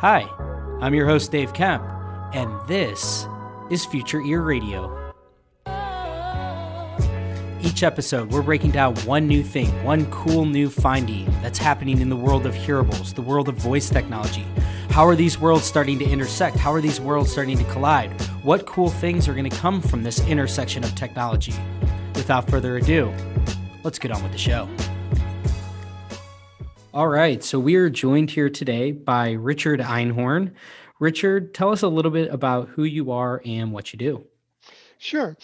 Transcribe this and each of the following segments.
Hi, I'm your host Dave Kemp, and this is Future Ear Radio. Each episode, we're breaking down one new thing, one cool new finding that's happening in the world of hearables, the world of voice technology. How are these worlds starting to intersect? How are these worlds starting to collide? What cool things are going to come from this intersection of technology? Without further ado, let's get on with the show. All right, so we are joined here today by Richard Einhorn. Richard, tell us a little bit about who you are and what you do. Sure.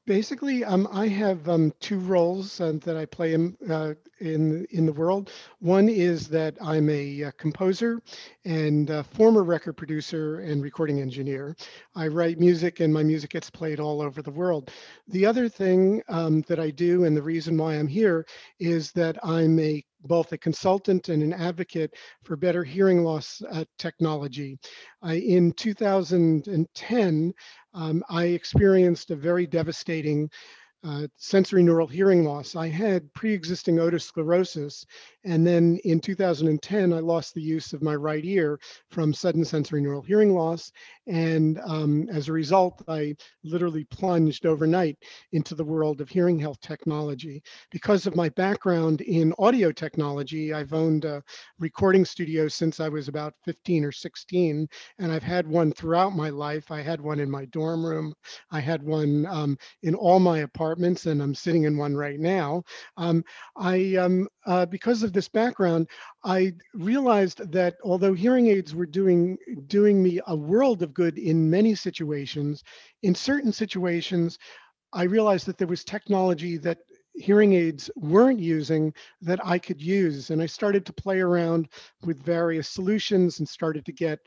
Basically, I have two roles that I play in the world. One is that I'm a composer and a former record producer and recording engineer. I write music, and my music gets played all over the world. The other thing that I do, and the reason why I'm here, is that I'm both a consultant and an advocate for better hearing loss technology. In 2010, I experienced a very devastating sensory neural hearing loss. I had pre-existing otosclerosis, and then in 2010, I lost the use of my right ear from sudden sensory neural hearing loss. And as a result, I literally plunged overnight into the world of hearing health technology. Because of my background in audio technology, I've owned a recording studio since I was about 15 or 16, and I've had one throughout my life. I had one in my dorm room. I had one in all my apartments, and I'm sitting in one right now. Because of this background, I realized that although hearing aids were doing me a world of good in many situations, in certain situations, I realized that there was technology that hearing aids weren't using that I could use. And I started to play around with various solutions and started to get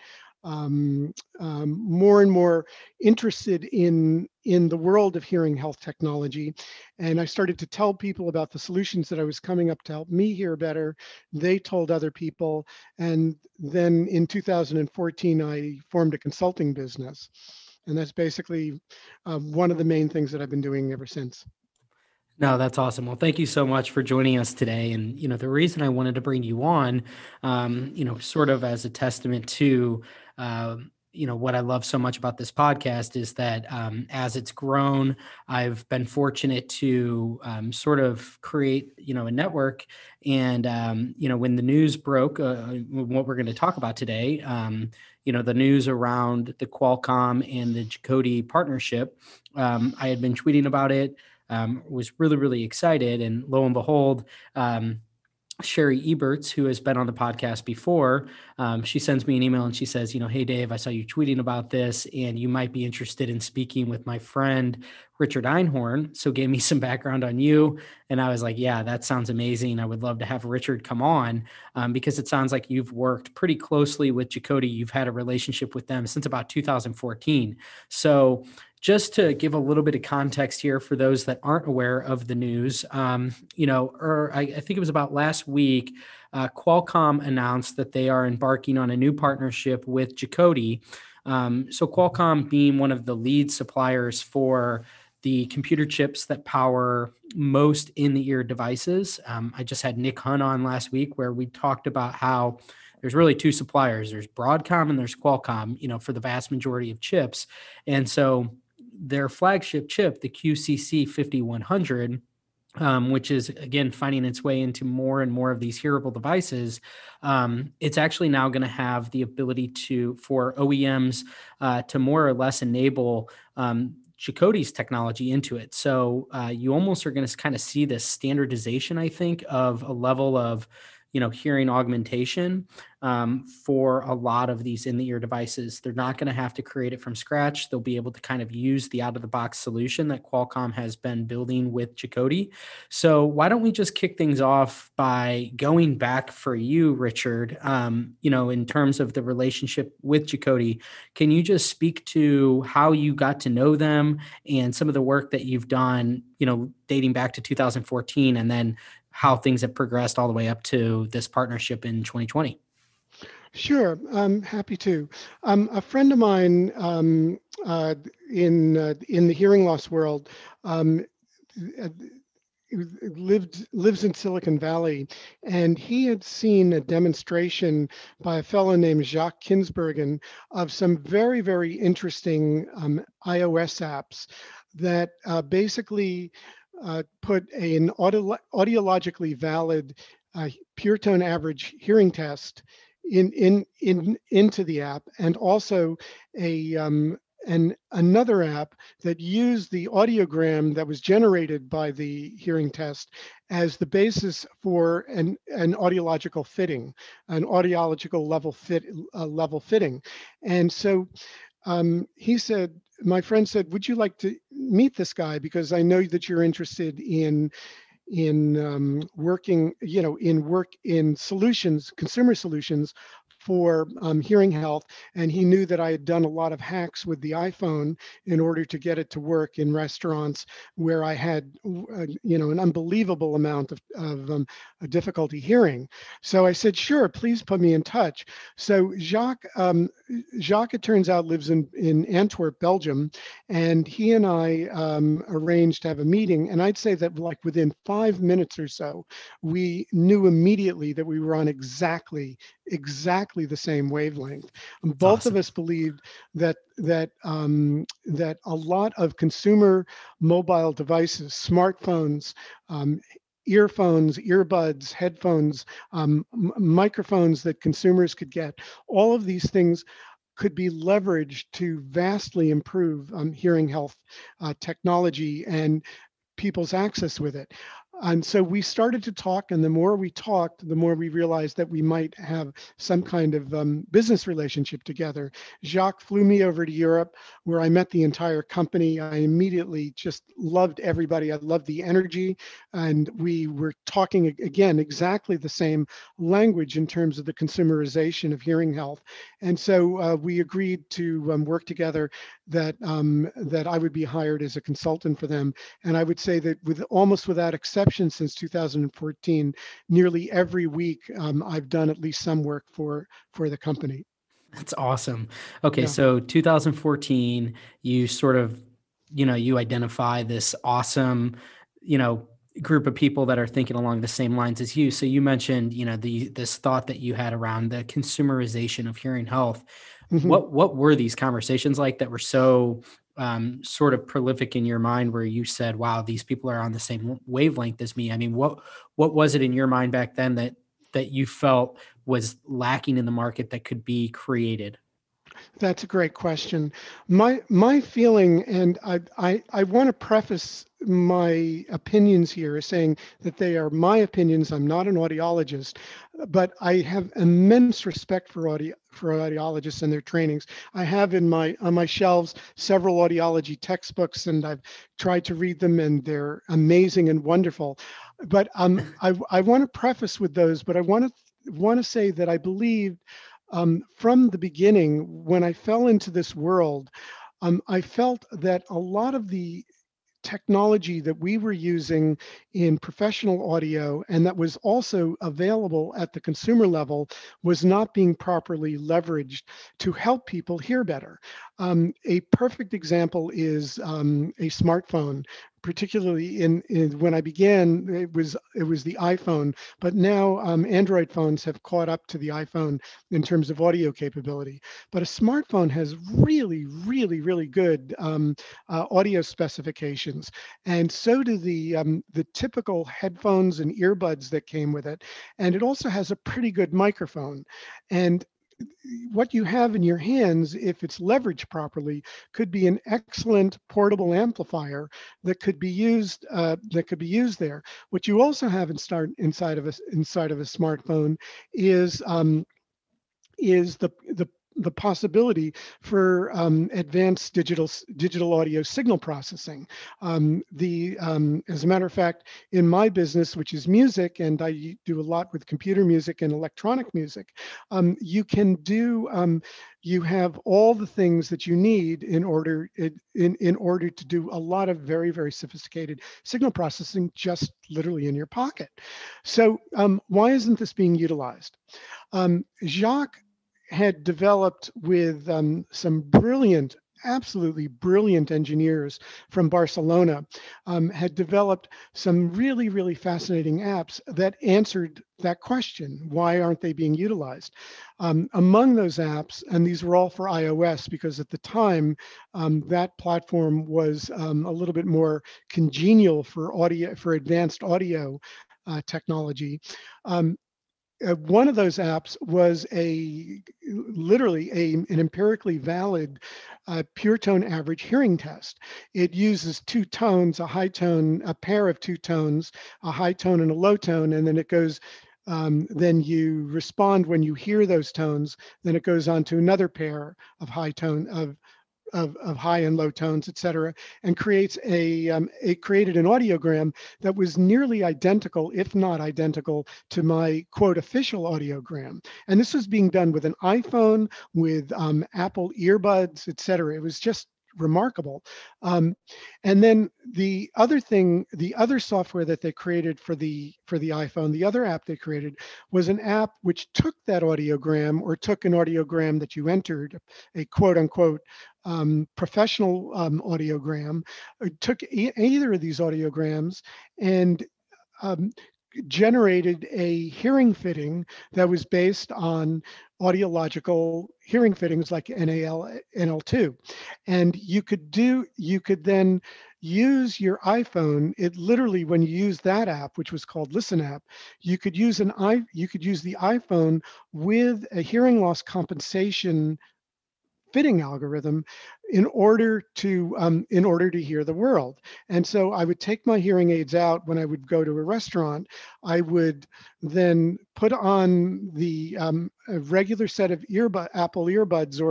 more and more interested in the world of hearing health technology. And I started to tell people about the solutions that I was coming up to help me hear better. They told other people. And then in 2014, I formed a consulting business. And that's basically one of the main things that I've been doing ever since. No, that's awesome. Well, thank you so much for joining us today. And, the reason I wanted to bring you on, sort of as a testament to, what I love so much about this podcast is that as it's grown, I've been fortunate to sort of create, a network. And, when the news broke, what we're going to talk about today, the news around the Qualcomm and the Jacoti partnership, I had been tweeting about it. Was really, really excited. And lo and behold, Sherry Eberts, who has been on the podcast before, she sends me an email and she says, hey, Dave, I saw you tweeting about this and you might be interested in speaking with my friend, Richard Einhorn. So gave me some background on you. And I was like, yeah, that sounds amazing. I would love to have Richard come on because it sounds like you've worked pretty closely with Jacoti. You've had a relationship with them since about 2014. So just to give a little bit of context here for those that aren't aware of the news, I think it was about last week, Qualcomm announced that they are embarking on a new partnership with Jacoti. So Qualcomm being one of the lead suppliers for the computer chips that power most in-the-ear devices. I just had Nick Hunt on last week where we talked about how there's really two suppliers. There's Broadcom and there's Qualcomm, for the vast majority of chips. And so their flagship chip, the QCC 5100, which is, again, finding its way into more and more of these hearable devices, it's actually now going to have the ability for OEMs to more or less enable Jacoti's technology into it. So you almost are going to kind of see this standardization, I think, of a level of hearing augmentation for a lot of these in-the-ear devices. They're not going to have to create it from scratch. They'll be able to kind of use the out-of-the-box solution that Qualcomm has been building with Jacoti. So why don't we just kick things off by going back for you, Richard, in terms of the relationship with Jacoti. Can you just speak to how you got to know them and some of the work that you've done, dating back to 2014, and then how things have progressed all the way up to this partnership in 2020. Sure, I'm happy to. A friend of mine in the hearing loss world, lives in Silicon Valley, and he had seen a demonstration by a fellow named Jacques Kinsbergen of some very interesting iOS apps that basically put an audiologically valid pure tone average hearing test into the app, and also a another app that used the audiogram that was generated by the hearing test as the basis for an audiological fitting, an audiological level fitting. And so he said, my friend said, would you like to meet this guy? Because I know that you're interested in working, in work in solutions, consumer solutions for hearing health. And he knew that I had done a lot of hacks with the iPhone in order to get it to work in restaurants where I had, an unbelievable amount of difficulty hearing. So I said, sure, please put me in touch. So Jacques, it turns out, lives in Antwerp, Belgium, and he and I arranged to have a meeting. And I'd say that like within 5 minutes or so, we knew immediately that we were on exactly the same wavelength. It's Both of awesome. us believed that a lot of consumer mobile devices, smartphones, earphones, earbuds, headphones, microphones that consumers could get, all of these things could be leveraged to vastly improve hearing health technology and people's access with it. And so we started to talk, and the more we talked, the more we realized that we might have some kind of business relationship together. Jacques flew me over to Europe, where I met the entire company. I immediately just loved everybody. I loved the energy, and we were talking again exactly the same language in terms of the consumerization of hearing health. And so we agreed to work together. That I would be hired as a consultant for them, and I would say that with almost without exception since 2014, nearly every week I've done at least some work for the company. That's awesome. Okay, Yeah. so 2014, you sort of, you identify this awesome, you know, group of people that are thinking along the same lines as you. So you mentioned, this thought that you had around the consumerization of hearing health. Mhm. What were these conversations like that were so sort of prolific in your mind, where you said, "Wow, these people are on the same wavelength as me"? I mean, what was it in your mind back then that you felt was lacking in the market that could be created? That's a great question. My feeling, and I want to preface my opinions here as saying that they are my opinions. I'm not an audiologist, but I have immense respect for audiologists and their trainings. I have in my on my shelves several audiology textbooks, and I've tried to read them, and they're amazing and wonderful. But I want to preface with those, but I want to say that I believe from the beginning, when I fell into this world, I felt that a lot of the technology that we were using in professional audio and that was also available at the consumer level was not being properly leveraged to help people hear better. A perfect example is a smartphone. Particularly in when I began, it was the iPhone, but now Android phones have caught up to the iPhone in terms of audio capability. But a smartphone has really good audio specifications, and so do the typical headphones and earbuds that came with it. And it also has a pretty good microphone. And what you have in your hands, if it's leveraged properly, could be an excellent portable amplifier that could be used there. What you also have inside of a smartphone is the possibility for advanced digital audio signal processing. As a matter of fact, in my business, which is music, and I do a lot with computer music and electronic music, you have all the things that you need in order to do a lot of very sophisticated signal processing just literally in your pocket. So why isn't this being utilized? Jacques had developed with some brilliant absolutely brilliant engineers from Barcelona, had developed some really, really fascinating apps that answered that question. Why aren't they being utilized? Among those apps, and these were all for iOS because at the time that platform was a little bit more congenial for audio, for advanced audio technology. Um, One of those apps was a literally an empirically valid pure tone average hearing test. It uses two tones, a high tone, a pair of two tones, a high tone and a low tone, and then it goes. Then you respond when you hear those tones. Then it goes on to another pair of high tone of high and low tones, et cetera, and it created an audiogram that was nearly identical, if not identical, to my quote official audiogram. And this was being done with an iPhone, with Apple earbuds, et cetera. It was just remarkable. Um, and then the other software that they created for the iPhone, the other app they created was an app which took that audiogram or took an audiogram that you entered, a quote unquote professional audiogram, took either of these audiograms and um, generated a hearing fitting that was based on audiological hearing fittings like NAL, NL2. And you could then use your iPhone. It literally, when you use that app, which was called Listen app, you could use the iPhone with a hearing loss compensation fitting algorithm in order to hear the world. And so I would take my hearing aids out when I would go to a restaurant. I would then put on a regular set of Apple earbuds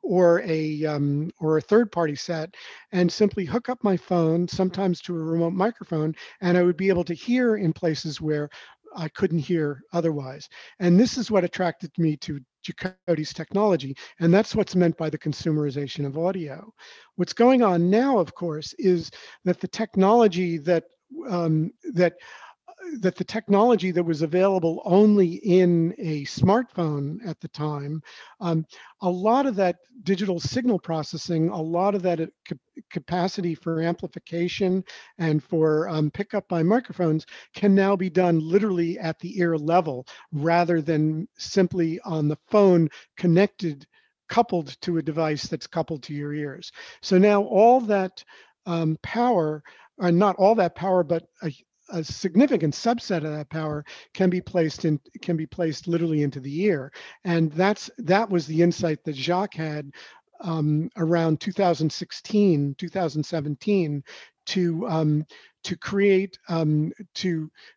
or a third party set and simply hook up my phone, sometimes to a remote microphone, and I would be able to hear in places where I couldn't hear otherwise. And this is what attracted me to Jacoti's technology. And that's what's meant by the consumerization of audio. What's going on now, of course, is that the technology that um, that that the technology that was available only in a smartphone at the time, um, a lot of that digital signal processing, a lot of that capacity for amplification and for pickup by microphones can now be done literally at the ear level rather than simply on the phone connected, coupled to a device that's coupled to your ears. So now all that power, or not all that power, but a significant subset of that power can be placed literally into the ear, and that was the insight that Jacques had around 2016, 2017 to to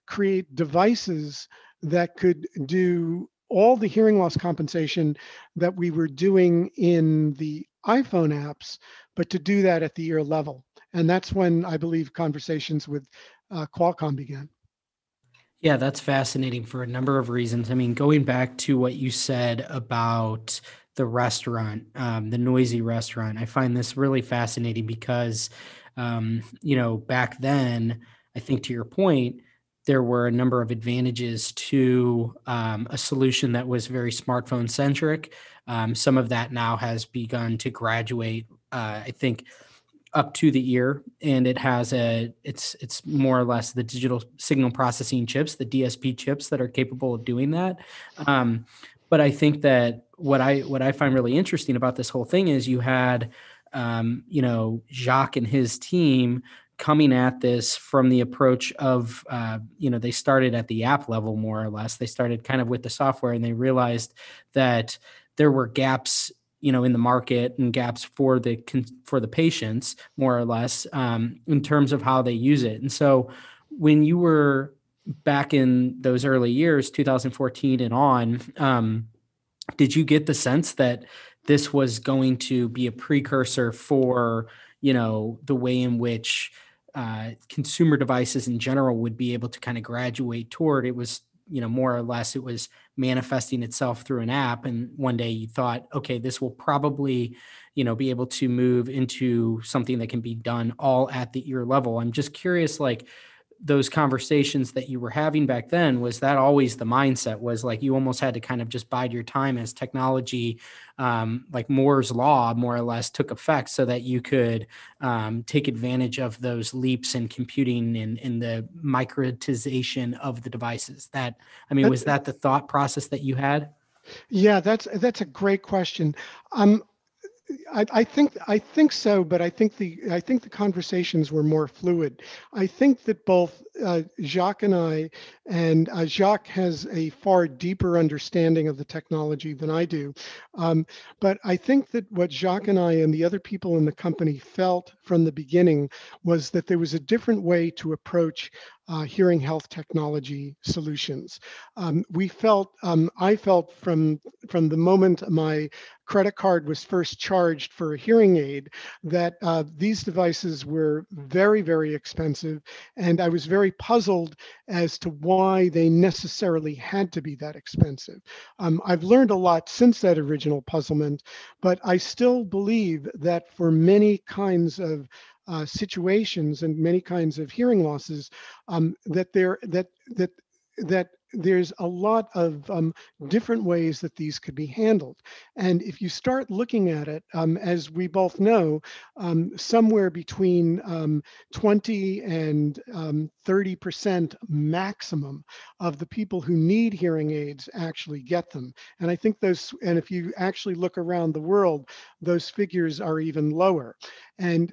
create devices that could do all the hearing loss compensation that we were doing in the iPhone apps, but to do that at the ear level. And that's when I believe conversations with Qualcomm began. Yeah, that's fascinating for a number of reasons. I mean, going back to what you said about the restaurant, the noisy restaurant, I find this really fascinating because, back then, I think to your point, there were a number of advantages to a solution that was very smartphone centric. Some of that now has begun to graduate, I think, up to the ear, and it's more or less the digital signal processing chips, the DSP chips that are capable of doing that. um, but I think that what I find really interesting about this whole thing is you had Jacques and his team coming at this from the approach of they started at the app level, more or less. They started kind of with the software, and they realized that there were gaps in the market, and gaps for the patients, more or less, in terms of how they use it. And so when you were back in those early years, 2014 and on, did you get the sense that this was going to be a precursor for the way in which consumer devices in general would be able to kind of graduate toward? It was, more or less, it was manifesting itself through an app, and one day you thought, okay, this will probably be able to move into something that can be done all at the ear level. I'm just curious, like, those conversations that you were having back then, was that always the mindset, was like you almost had to kind of just bide your time as technology, like Moore's law more or less took effect, so that you could take advantage of those leaps in computing and in the microtization of the devices? That, I mean, That, was that the thought process that you had? yeah, that's a great question. Um, I think so, but I think the conversations were more fluid. I think that both Jacques and I, and Jacques has a far deeper understanding of the technology than I do. Um, but I think that what Jacques and I and the other people in the company felt from the beginning was that there was a different way to approach hearing health technology solutions. I felt from the moment my credit card was first charged for a hearing aid that these devices were very, very expensive. And I was very puzzled as to why they necessarily had to be that expensive. I've learned a lot since that original puzzlement, but I still believe that for many kinds of situations and many kinds of hearing losses, that there that there's a lot of different ways that these could be handled. And if you start looking at it, as we both know, somewhere between 20 and 30% maximum of the people who need hearing aids actually get them. And I think and if you actually look around the world, those figures are even lower. And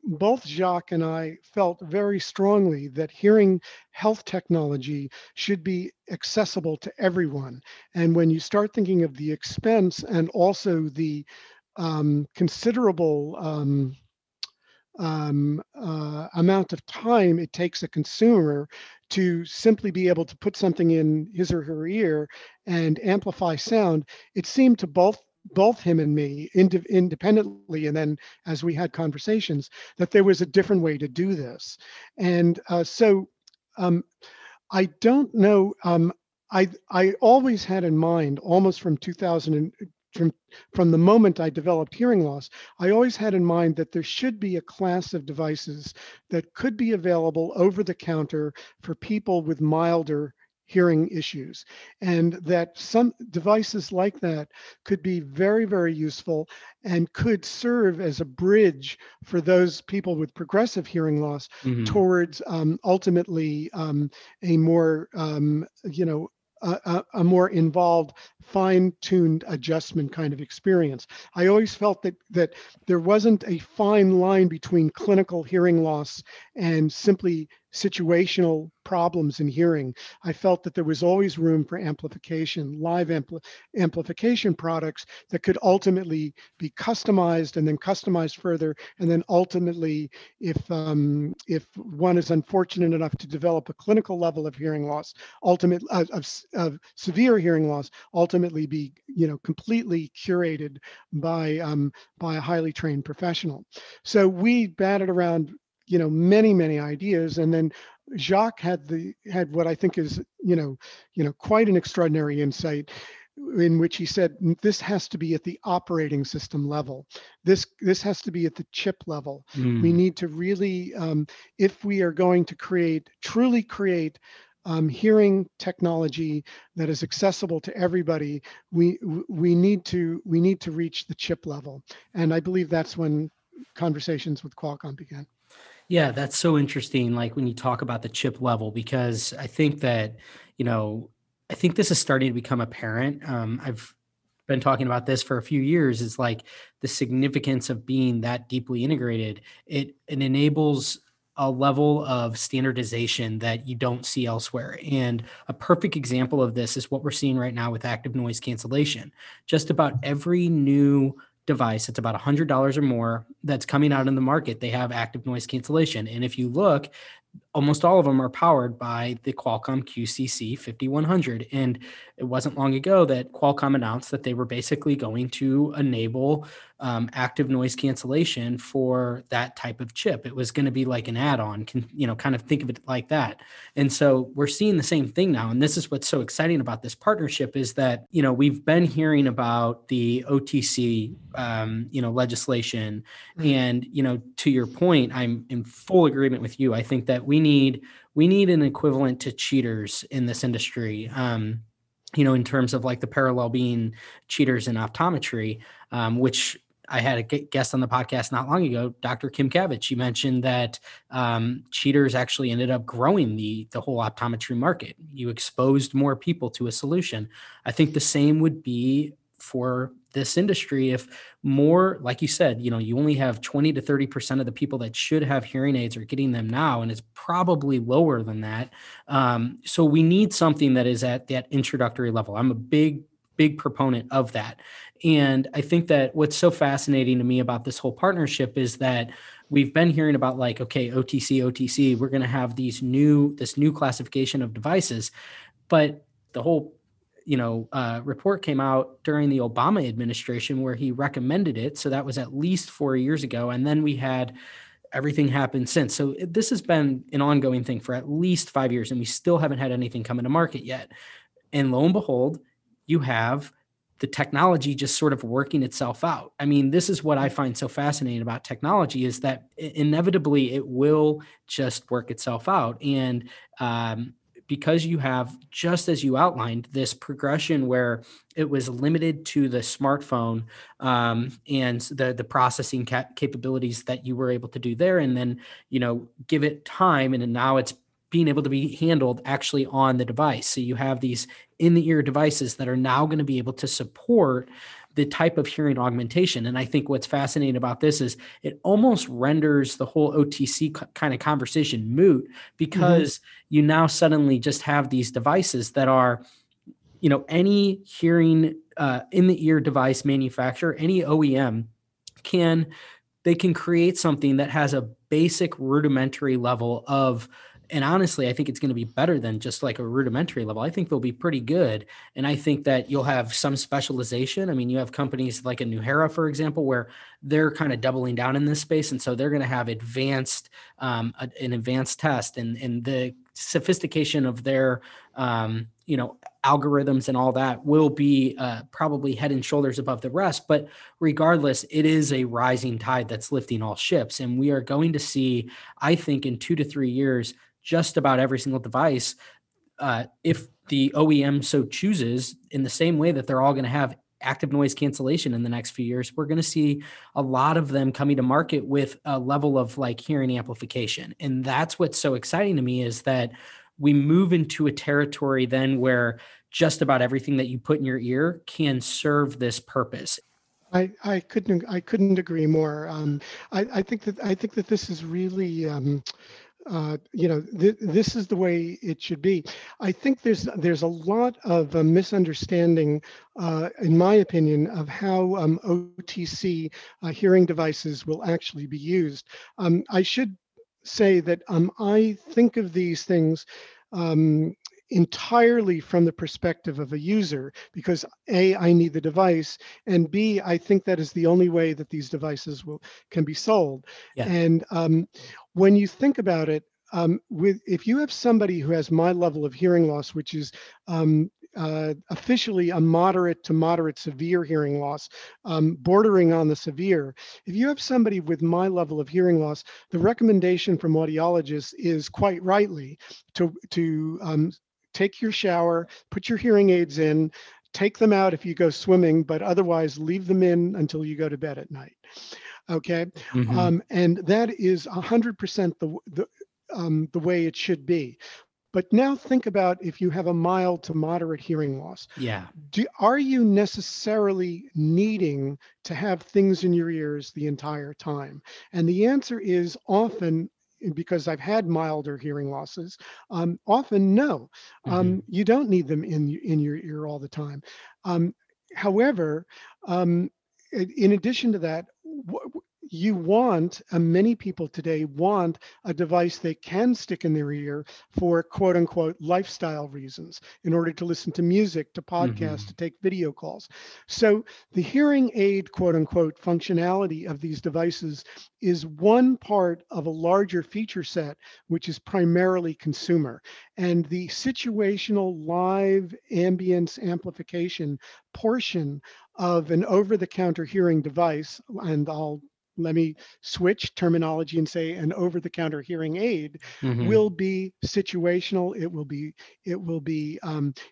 both Jacques and I felt very strongly that hearing health technology should be accessible to everyone. And when you start thinking of the expense and also the considerable amount of time it takes a consumer to simply be able to put something in his or her ear and amplify sound, it seemed to both him and me independently, and then as we had conversations, that there was a different way to do this. And so um, I don't know. I always had in mind, almost from 2000 from from the moment I developed hearing loss, I always had in mind that there should be a class of devices that could be available over the counter for people with milder hearing issues, and that some devices like that could be very, very useful and could serve as a bridge for those people with progressive hearing loss Mhm. towards ultimately a more, a more involved, fine-tuned adjustment kind of experience. I always felt that there wasn't a fine line between clinical hearing loss and simply situational problems in hearing. I felt that there was always room for amplification, amplification products that could ultimately be customized and then customized further, and then ultimately, if one is unfortunate enough to develop a clinical level of hearing loss, of severe hearing loss, ultimately be completely curated by a highly trained professional. So we batted around many ideas, and then Jacques had what I think is quite an extraordinary insight, in which he said this has to be at the operating system level. This has to be at the chip level. We Mm. need to really, if we are going to truly create hearing technology that is accessible to everybody, we need to reach the chip level. And I believe that's when conversations with Qualcomm began. Yeah, that's so interesting. Like when you talk about the chip level, because I think that, you know, I think this is starting to become apparent. I've been talking about this for a few years. Is like the significance of being that deeply integrated. It enables a level of standardization that you don't see elsewhere. And a perfect example of this is what we're seeing right now with active noise cancellation. Just about every new device, it's about $100 or more, that's coming out in the market, they have active noise cancellation. And if you look, almost all of them are powered by the Qualcomm QCC 5100. And it wasn't long ago that Qualcomm announced that they were basically going to enable active noise cancellation for that type of chip. It was going to be like an add-on, kind of think of it like that. And so we're seeing the same thing now. And this is what's so exciting about this partnership is that, we've been hearing about the OTC, legislation. Right. And, to your point, I'm in full agreement with you. I think that we need an equivalent to cheaters in this industry. In terms of like the parallel being cheaters in optometry, which I had a guest on the podcast not long ago, Dr. Kim Kavich. She mentioned that cheaters actually ended up growing the whole optometry market. You exposed more people to a solution. I think the same would be for this industry if more, like you said, you only have 20 to 30% of the people that should have hearing aids are getting them now, and it's probably lower than that. So we need something that is at that introductory level. I'm a big proponent of that. And I think that what's so fascinating to me about this whole partnership is that we've been hearing about like, okay, OTC, we're going to have this new classification of devices, but the whole report came out during the Obama administration where he recommended it. So that was at least 4 years ago. And then we had everything happened since. So this has been an ongoing thing for at least 5 years, and we still haven't had anything come into market yet. And lo and behold, you have the technology just sort of working itself out. I mean, this is what I find so fascinating about technology is that inevitably it will just work itself out. And because you have, just as you outlined, this progression where it was limited to the smartphone, and the processing capabilities that you were able to do there, and then give it time, and then now it's being able to be handled actually on the device. So you have these in the ear devices that are now going to be able to support the type of hearing augmentation. And I think what's fascinating about this is it almost renders the whole OTC kind of conversation moot, Hmm. because you now suddenly just have these devices that are, any hearing in the ear device manufacturer, any OEM can they can create something that has a basic rudimentary level of, and honestly, I think it's going to be better than just like a rudimentary level. I think they'll be pretty good. And I think that you'll have some specialization. I mean, you have companies like a Nuhera, for example, where they're kind of doubling down in this space. And so they're going to have an advanced test, and the sophistication of their, algorithms and all that will be probably head and shoulders above the rest. But regardless, it is a rising tide that's lifting all ships. And we are going to see, I think, in 2 to 3 years, just about every single device, if the OEM so chooses, in the same way that they're all going to have active noise cancellation in the next few years, we're going to see a lot of them coming to market with a level of like hearing amplification. And that's what's so exciting to me, is that we move into a territory then where just about everything that you put in your ear can serve this purpose. I couldn't agree more. I think that this is really this is the way it should be. I think there's a lot of misunderstanding, in my opinion, of how OTC hearing devices will actually be used. I should say that I think of these things um, entirely from the perspective of a user, because A, I need the device, and B, I think that is the only way that these devices can be sold. Yeah. And when you think about it, if you have somebody who has my level of hearing loss, which is officially a moderate to moderate severe hearing loss, bordering on the severe. If you have somebody with my level of hearing loss, the recommendation from audiologists is quite rightly to take your shower, put your hearing aids in, take them out if you go swimming, but otherwise leave them in until you go to bed at night. Okay, Mm-hmm. and that is 100% the way it should be. But now think about if you have a mild to moderate hearing loss. Yeah. Are you necessarily needing to have things in your ears the entire time? And the answer is often, because I've had milder hearing losses, often no. Mm-hmm. You don't need them in your ear all the time. Um, However, in addition to that, you want, many people today want a device they can stick in their ear for quote unquote lifestyle reasons, in order to listen to music, to podcasts, to Hmm. take video calls. So the hearing aid quote unquote functionality of these devices is one part of a larger feature set, which is primarily consumer. And the situational live ambience amplification portion of an over-the-counter hearing device, and let me switch terminology and say an over-the-counter hearing aid, will Hmm. be situational. It will be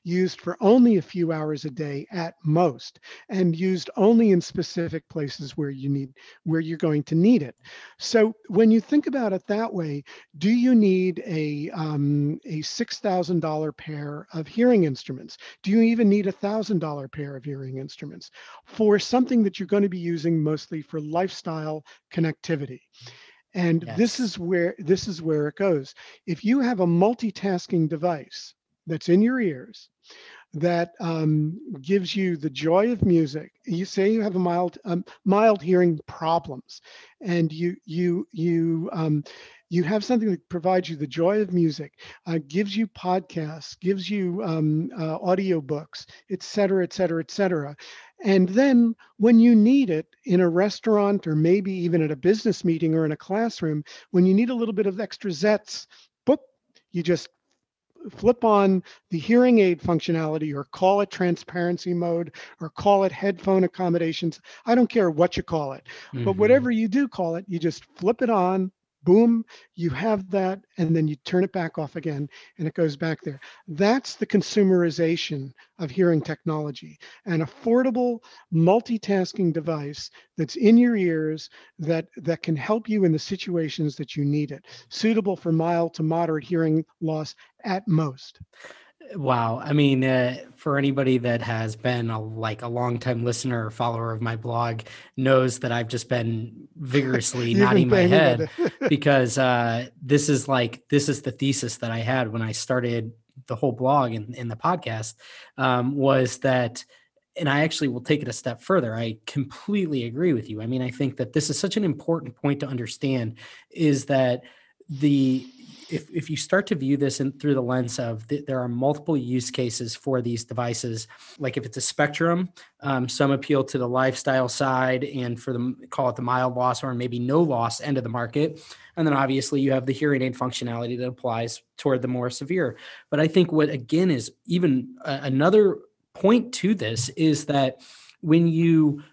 used for only a few hours a day at most, and used only in specific places where you're going to need it. So when you think about it that way, do you need a $6,000 pair of hearing instruments? Do you even need $1,000 pair of hearing instruments for something that you're going to be using mostly for lifestyle connectivity? And Yes. this is where it goes. If you have a multitasking device that's in your ears that gives you the joy of music. You say you have a mild hearing problems, and you have something that provides you the joy of music, gives you podcasts, gives you audio books, et cetera, et cetera, et cetera. And then when you need it in a restaurant, or maybe even at a business meeting or in a classroom, when you need a little bit of extra zets, boop, you just flip on the hearing aid functionality, or call it transparency mode, or call it headphone accommodations. I don't care what you call it, but Hmm. whatever you do call it, you just flip it on, boom, you have that, and then you turn it back off again, and it goes back there. That's the consumerization of hearing technology, an affordable multitasking device that's in your ears, that can help you in the situations that you need it, suitable for mild to moderate hearing loss at most. Wow. I mean, for anybody that has been a longtime listener or follower of my blog knows that I've just been vigorously You've been nodding my banging that. head because this is the thesis that I had when I started the whole blog and the podcast, was that, and I actually will take it a step further. I completely agree with you. I mean, I think that this is such an important point to understand, is that the if you start to view this through the lens of there are multiple use cases for these devices, like if it's a spectrum, some appeal to the lifestyle side and for the, call it the mild loss or maybe no loss end of the market, and then obviously you have the hearing aid functionality that applies toward the more severe. But I think what again is even another point to this is that when you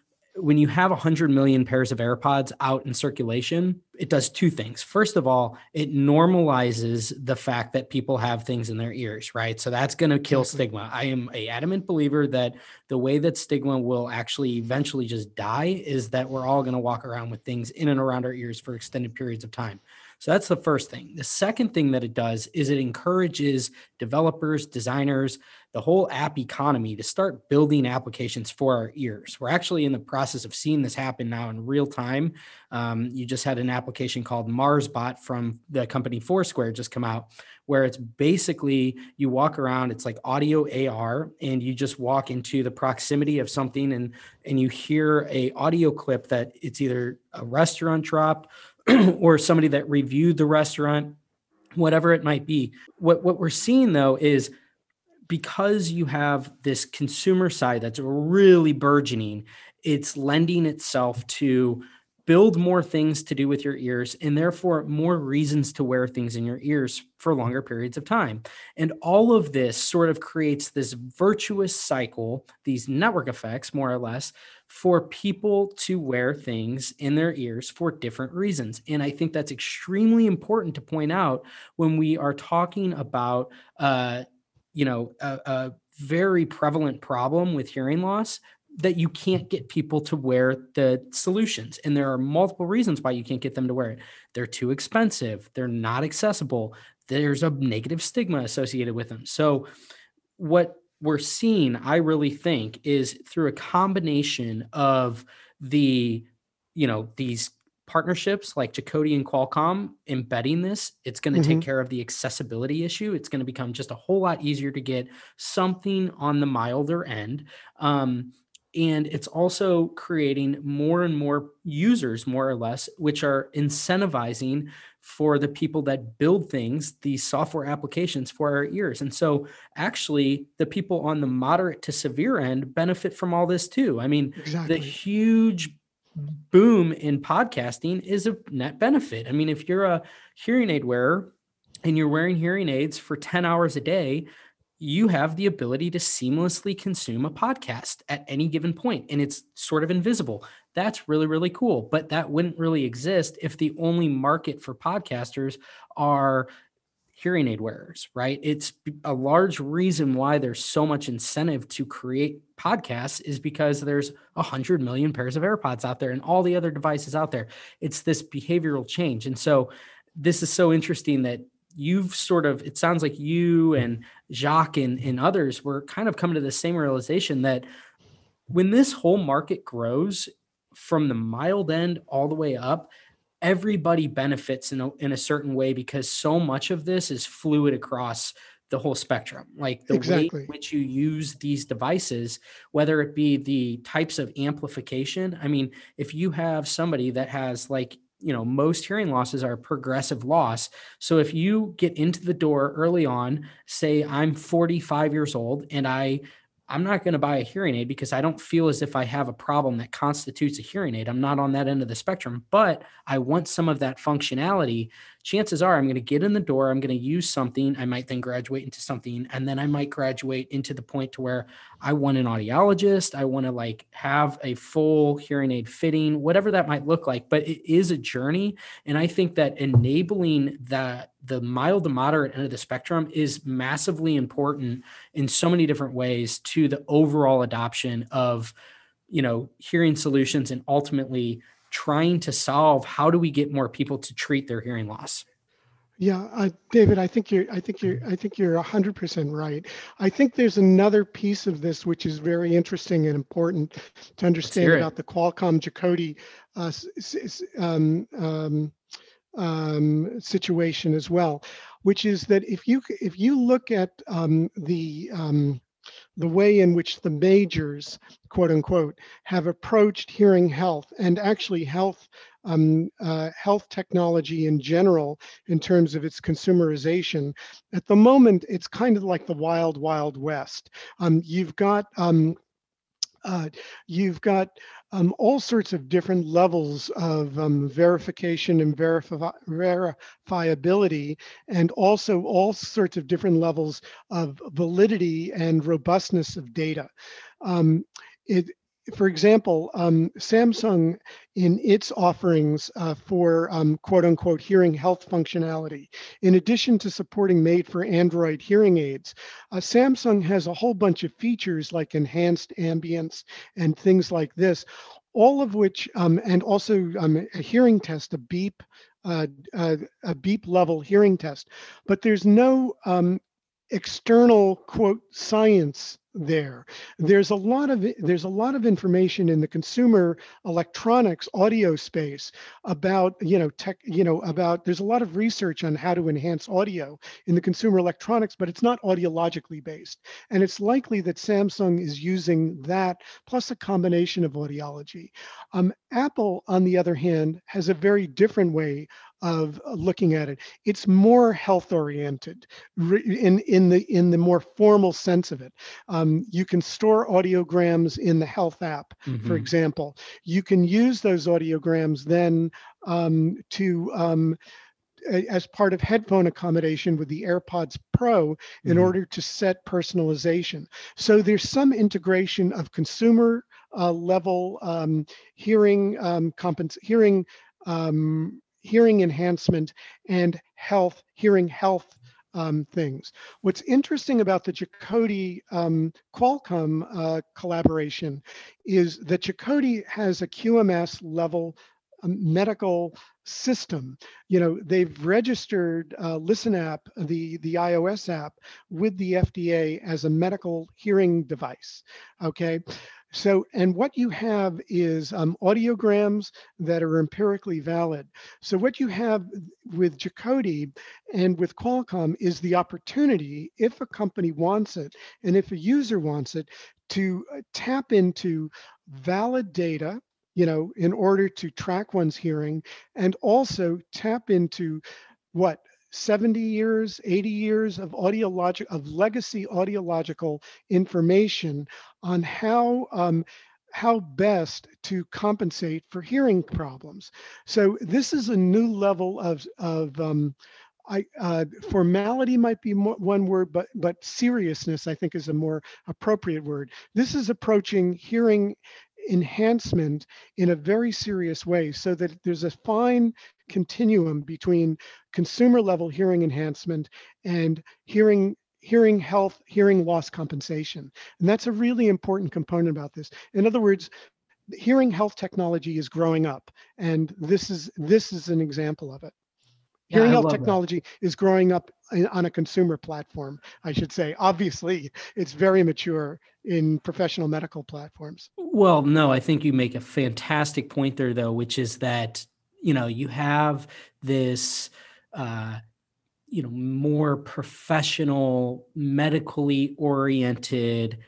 have 100 million pairs of AirPods out in circulation, it does two things. First of all, it normalizes the fact that people have things in their ears, right? So that's going to kill Exactly. stigma. I am a adamant believer that the way that stigma will actually eventually just die is that we're all going to walk around with things in and around our ears for extended periods of time. So that's the first thing. The second thing that it does is it encourages developers, designers, the whole app economy to start building applications for our ears. We're actually in the process of seeing this happen now in real time. You just had an application called MarsBot from the company Foursquare just come out, where it's basically you walk around, it's like audio AR, and you just walk into the proximity of something, and you hear a audio clip that it's either a restaurant dropped or somebody that reviewed the restaurant, whatever it might be. What we're seeing though is, because you have this consumer side that's really burgeoning, it's lending itself to build more things to do with your ears and therefore more reasons to wear things in your ears for longer periods of time. And all of this sort of creates this virtuous cycle, these network effects, more or less, for people to wear things in their ears for different reasons. And I think that's extremely important to point out when we are talking about a very prevalent problem with hearing loss, that you can't get people to wear the solutions. And there are multiple reasons why you can't get them to wear it. They're too expensive, they're not accessible, there's a negative stigma associated with them. So what we're seeing, I really think, is through a combination of the, these partnerships like Jacoti and Qualcomm embedding this, it's going to take Hmm. care of the accessibility issue. It's going to become just a whole lot easier to get something on the milder end. Um, and it's also creating more and more users, more or less, which are incentivizing for the people that build things, these software applications for our ears. And so actually the people on the moderate to severe end benefit from all this too. I mean, the Exactly. huge boom in podcasting is a net benefit. I mean, if you're a hearing aid wearer and you're wearing hearing aids for 10 hours a day, you have the ability to seamlessly consume a podcast at any given point, and it's sort of invisible. That's really, really cool. But that wouldn't really exist if the only market for podcasters are hearing aid wearers, right? It's a large reason why there's so much incentive to create podcasts is because there's 100 million pairs of AirPods out there and all the other devices out there. It's this behavioral change. And so this is so interesting that you've sort of, it sounds like you and Jacques and others were kind of coming to the same realization that when this whole market grows from the mild end all the way up, everybody benefits in a certain way because so much of this is fluid across the whole spectrum. Like the way in Exactly. which you use these devices, whether it be the types of amplification. I mean, if you have somebody that has like, most hearing losses are progressive loss. So if you get into the door early on, say I'm 45 years old and I'm not going to buy a hearing aid because I don't feel as if I have a problem that constitutes a hearing aid. I'm not on that end of the spectrum, but I want some of that functionality. Chances are I'm going to get in the door, I'm going to use something, I might then graduate into something, and then I might graduate into the point to where I want an audiologist, I want to like have a full hearing aid fitting, whatever that might look like, but it is a journey. And I think that enabling the mild to moderate end of the spectrum is massively important in so many different ways to the overall adoption of hearing solutions and ultimately trying to solve how do we get more people to treat their hearing loss. Yeah, David, I think you're 100% right. I think there's another piece of this which is very interesting and important to Let's understand hear about it. the Qualcomm Jacoti uh, s- s- situation as well, which is that if you look at the way in which the majors, quote unquote, have approached hearing health and actually health technology in general in terms of its consumerization. At the moment, it's kind of like the wild, wild west. Uh, you've got all sorts of different levels of verification and verifiability, and also all sorts of different levels of validity and robustness of data. Um, it, for example, Samsung in its offerings for quote unquote hearing health functionality, in addition to supporting made for Android hearing aids, Samsung has a whole bunch of features like enhanced ambience and things like this, all of which, and also a hearing test, uh, a beep level hearing test. But there's no external quote science there. There's a lot of information in the consumer electronics audio space about tech, about there's a lot of research on how to enhance audio in the consumer electronics, but it's not audiologically based. And it's likely that Samsung is using that plus a combination of audiology. Apple, on the other hand, has a very different way of looking at it. It's more health oriented in the more formal sense of it. You can store audiograms in the health app, for Mm-hmm. example. You can use those audiograms then as part of headphone accommodation with the AirPods Pro in Mm-hmm. order to set personalization. So there's some integration of consumer level hearing enhancement and hearing health things. What's interesting about the Jacoti Qualcomm collaboration is that Jacoti has a QMS level medical system. They've registered Listen app, the iOS app, with the FDA as a medical hearing device. Okay. So, and what you have is audiograms that are empirically valid. So, what you have with Jacoti and with Qualcomm is the opportunity, if a company wants it and if a user wants it, to tap into valid data, in order to track one's hearing, and also tap into what 70 years, 80 years of legacy audiological information on how best to compensate for hearing problems. So this is a new level of formality might be one word, but seriousness, I think, is a more appropriate word. This is approaching hearing enhancement in a very serious way, so that there's a fine continuum between consumer level hearing enhancement and hearing health, hearing loss compensation. And that's a really important component about this. In other words, hearing health technology is growing up, and this is an example of it. Yeah, Hearing I health love that. technology is growing up on a consumer platform, I should say. Obviously, it's very mature in professional medical platforms. Well, no, I think you make a fantastic point there, though, which is that, you have this, uh, more professional, medically oriented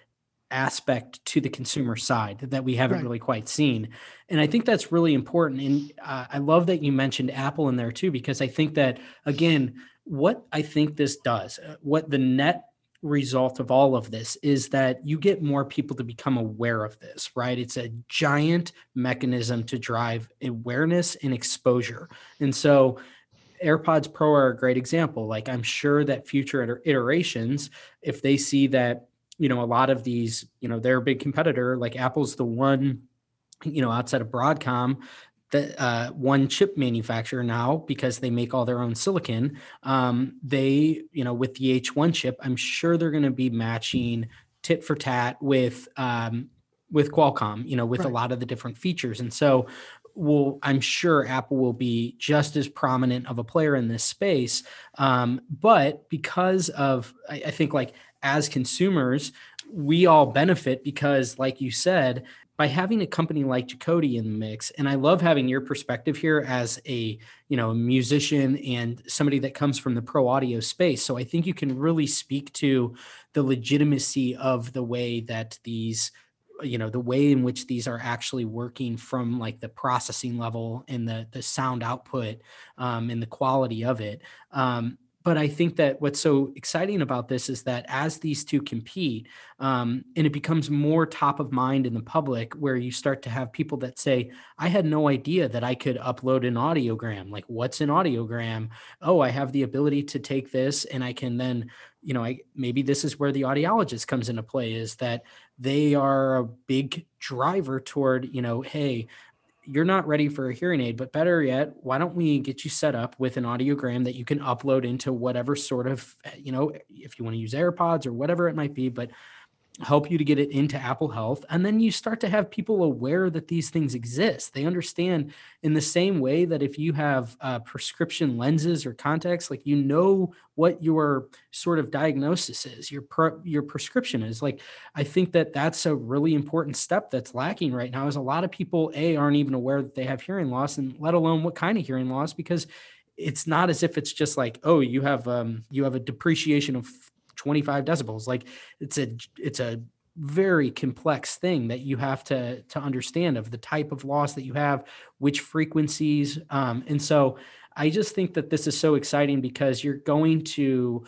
aspect to the consumer side that we haven't Right. really quite seen. And I think that's really important. And I love that you mentioned Apple in there too, because I think that, again, what I think this does, what the net result of all of this is that you get more people to become aware of this, right? It's a giant mechanism to drive awareness and exposure. And so, AirPods Pro are a great example. Like, I'm sure that future iterations, if they see that, a lot of these, they're a big competitor, like Apple's the one, outside of Broadcom, the one chip manufacturer now, because they make all their own silicon. They, with the H1 chip, I'm sure they're going to be matching tit for tat with Qualcomm, with a Right. lot of the different features. And so, I'm sure Apple will be just as prominent of a player in this space. But because of, I think, like, as consumers, we all benefit because, like you said, by having a company like Jacoti in the mix, and I love having your perspective here as a, a musician and somebody that comes from the pro audio space. So I think you can really speak to the legitimacy of the way that these, the way in which these are actually working, from like the processing level and the sound output, and the quality of it. But I think that what's so exciting about this is that as these two compete, and it becomes more top of mind in the public, where you start to have people that say, I had no idea that I could upload an audiogram. Like, what's an audiogram? Oh, I have the ability to take this and I can then, maybe this is where the audiologist comes into play, is that they are a big driver toward, hey, you're not ready for a hearing aid, but better yet, why don't we get you set up with an audiogram that you can upload into whatever sort of, if you want to use AirPods or whatever it might be, but help you to get it into Apple Health. And then you start to have people aware that these things exist. They understand, in the same way that if you have prescription lenses or contacts, like, what your sort of diagnosis is, your prescription is. Like, I think that that's a really important step that's lacking right now, is a lot of people, aren't even aware that they have hearing loss, and let alone what kind of hearing loss, because it's not as if it's just like, oh, you have a depreciation of 25 decibels. Like, it's a very complex thing that you have to understand, of the type of loss that you have, which frequencies. And so I just think that this is so exciting, because you're going to,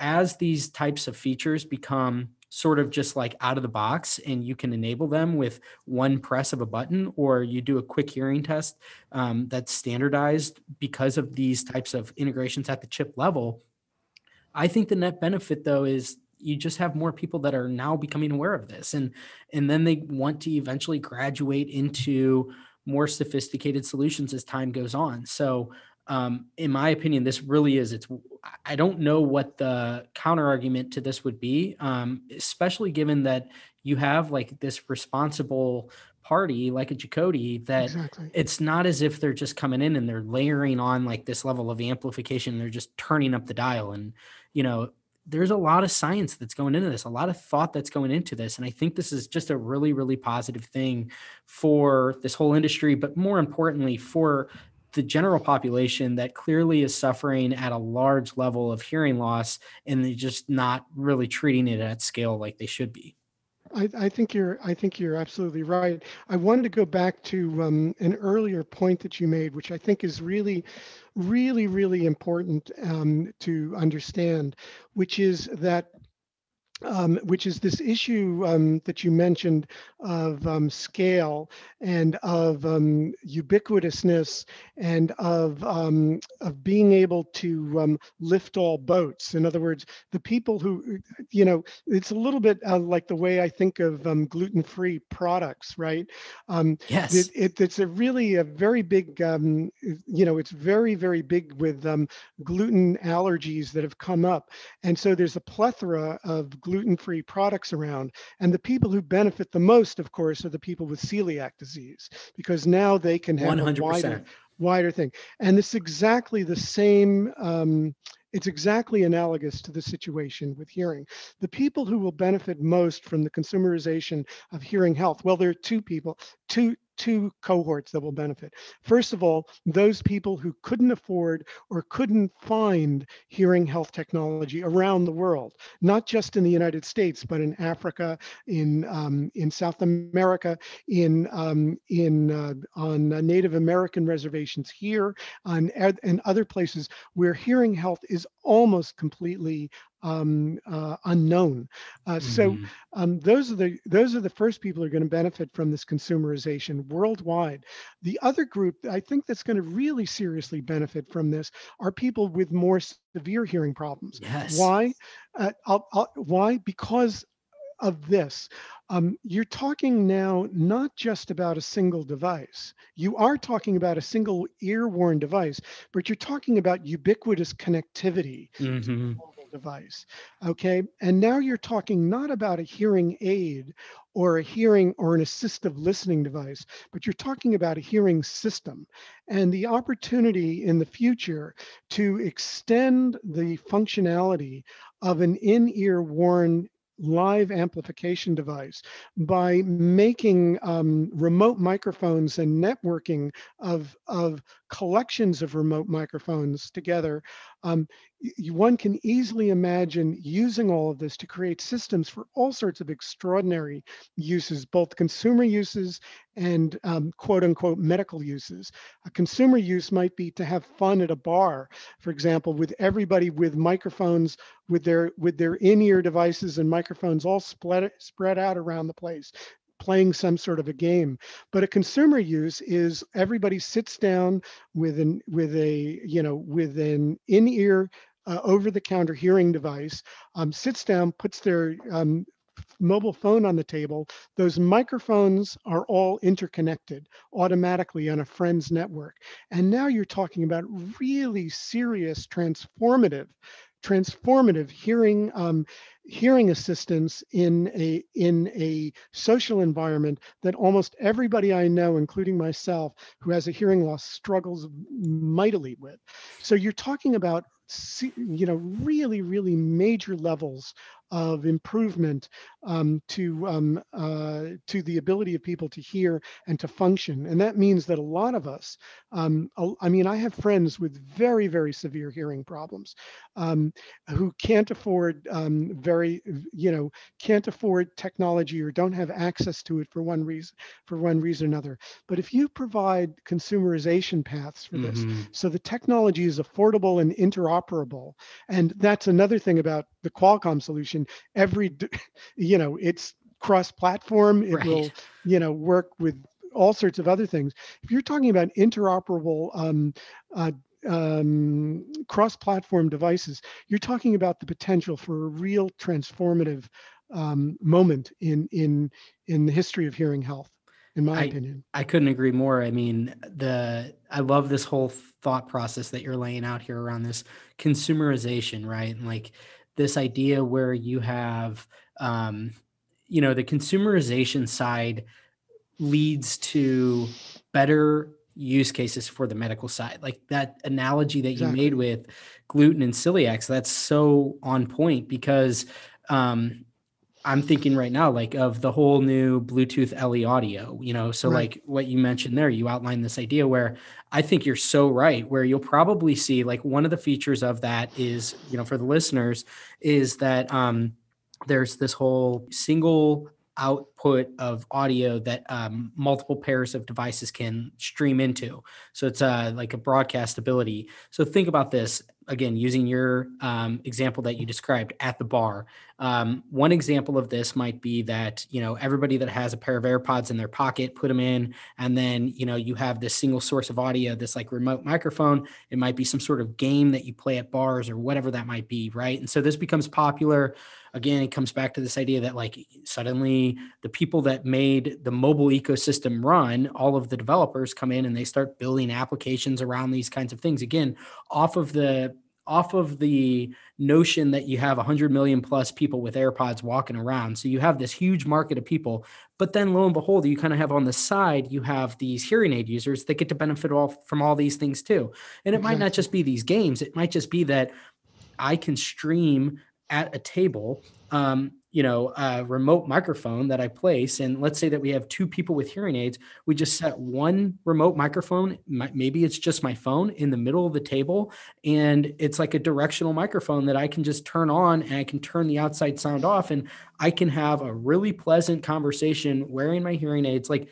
as these types of features become sort of just like out of the box, and you can enable them with one press of a button, or you do a quick hearing test, that's standardized because of these types of integrations at the chip level. I think the net benefit, though, is you just have more people that are now becoming aware of this, and then they want to eventually graduate into more sophisticated solutions as time goes on. So, in my opinion, this really is. I don't know what the counter argument to this would be, especially given that you have like this responsible party like a Jacoti that Exactly. it's not as if they're just coming in and they're layering on like this level of amplification. They're just turning up the dial. And, you know, there's a lot of science that's going into this, a lot of thought that's going into this. And I think this is just a really, really positive thing for this whole industry, but more importantly, for the general population that clearly is suffering at a large level of hearing loss and they're just not really treating it at scale like they should be. I think you're absolutely right. I wanted to go back to an earlier point that you made, which I think is really, really, really important to understand, which is that which is this issue that you mentioned of scale and of ubiquitousness and of being able to lift all boats. In other words, the people who, it's a little bit like the way I think of gluten-free products, right? Yes. It's a very big, it's very, very big with gluten allergies that have come up. And so there's a plethora of gluten-free products around. And the people who benefit the most, of course, are the people with celiac disease, because now they can have a 100%. wider thing. And it's exactly the same. It's exactly analogous to the situation with hearing. The people who will benefit most from the consumerization of hearing health, well, there are two cohorts that will benefit. First of all, those people who couldn't afford or couldn't find hearing health technology around the world, not just in the United States, but in Africa, in South America, on Native American reservations here, and other places where hearing health is almost completely unknown. So Mhm. those are the first people who are going to benefit from this consumerization worldwide. The other group I think that's going to really seriously benefit from this are people with more severe hearing problems. Yes. Why? Why? Because of this. You're talking now not just about a single device. You are talking about a single ear-worn device, but you're talking about ubiquitous connectivity to Mhm. a mobile device. Okay. And now you're talking not about a hearing aid or a hearing or an assistive listening device, but you're talking about a hearing system and the opportunity in the future to extend the functionality of an in-ear worn live amplification device by making remote microphones and networking of collections of remote microphones together. Um, One can easily imagine using all of this to create systems for all sorts of extraordinary uses, both consumer uses and quote unquote medical uses. A consumer use might be to have fun at a bar, for example, with everybody with microphones with their in-ear devices and microphones all spread out around the place playing some sort of a game. But a consumer use is everybody sits down with an in-ear over-the-counter hearing device, sits down, puts their mobile phone on the table. Those microphones are all interconnected automatically on a friend's network. And now you're talking about really serious transformative hearing assistance in a social environment that almost everybody I know, including myself, who has a hearing loss, struggles mightily with. So you're talking about really, really major levels of improvement to the ability of people to hear and to function. And that means that a lot of us, I mean, I have friends with very, very severe hearing problems um, who can't afford can't afford technology or don't have access to it for one reason or another. But if you provide consumerization paths for this, Mhm. so the technology is affordable and interoperable, and that's another thing about the Qualcomm solution. It's cross-platform. It Right. will, work with all sorts of other things. If you're talking about interoperable uh, cross-platform devices, you're talking about the potential for a real transformative moment in the history of hearing health, in my I opinion. I couldn't agree more. I mean, I love this whole thought process that you're laying out here around this consumerization, right? And like this idea where you have the consumerization side leads to better use cases for the medical side. Like that analogy that you made Exactly. with gluten and celiacs, that's so on point because um, I'm thinking right now, like of the whole new Bluetooth LE audio, so Right. like what you mentioned there, you outlined this idea where I think you're so right, where you'll probably see like one of the features of that is, for the listeners, is that there's this whole single output of audio that multiple pairs of devices can stream into. So it's like a broadcast ability. So think about this again, using your example that you described at the bar. One example of this might be that, everybody that has a pair of AirPods in their pocket, put them in, and then, you have this single source of audio, this like remote microphone. It might be some sort of game that you play at bars or whatever that might be, right? And so this becomes popular. Again, it comes back to this idea that like suddenly the people that made the mobile ecosystem run, all of the developers come in and they start building applications around these kinds of things. Again, off of the notion that you have 100 million plus people with AirPods walking around. So you have this huge market of people. But then lo and behold, you kind of have on the side, you have these hearing aid users that get to benefit from all these things too. And it might not Exactly. just be these games, it might just be that I can stream at a table, a remote microphone that I place. And let's say that we have two people with hearing aids. We just set one remote microphone, maybe it's just my phone in the middle of the table. And it's like a directional microphone that I can just turn on and I can turn the outside sound off. And I can have a really pleasant conversation wearing my hearing aids. Like,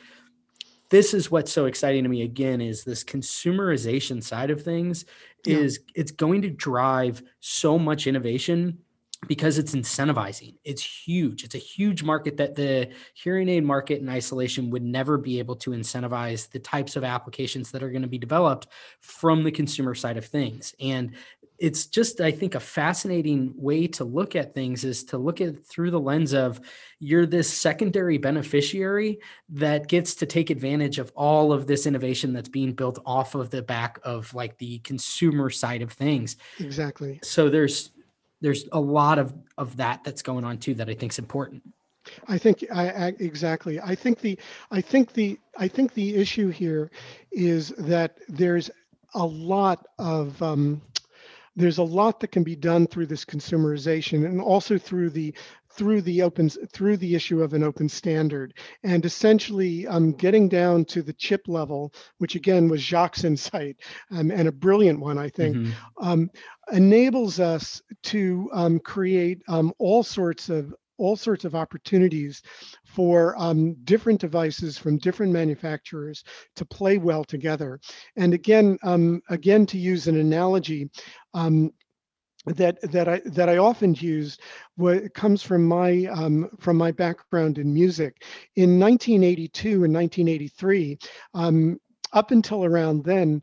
this is what's so exciting to me again is this consumerization side of things Yeah. is it's going to drive so much innovation because it's incentivizing. It's huge. It's a huge market that the hearing aid market in isolation would never be able to incentivize the types of applications that are going to be developed from the consumer side of things. And it's just, I think, a fascinating way to look at things is to look at it through the lens of you're this secondary beneficiary that gets to take advantage of all of this innovation that's being built off of the back of like the consumer side of things. Exactly. So there's a lot of that that's going on too that I think is important. I exactly. I think the issue here is that of there's a lot that can be done through this consumerization and also through the issue of an open standard and essentially getting down to the chip level, which again was Jacques' insight, and a brilliant one, I think, Mm-hmm. um, enables us to create all sorts of opportunities for different devices from different manufacturers to play well together. And again, to use an analogy that I often use, what comes from my background in music. In 1982 and 1983, up until around then,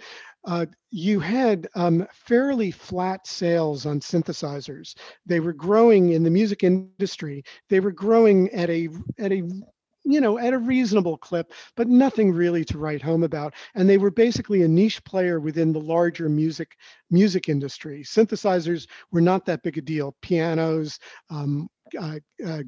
you had fairly flat sales on synthesizers. They were growing in the music industry. They were growing at a reasonable clip, but nothing really to write home about. And they were basically a niche player within the larger music industry. Synthesizers were not that big a deal. Pianos,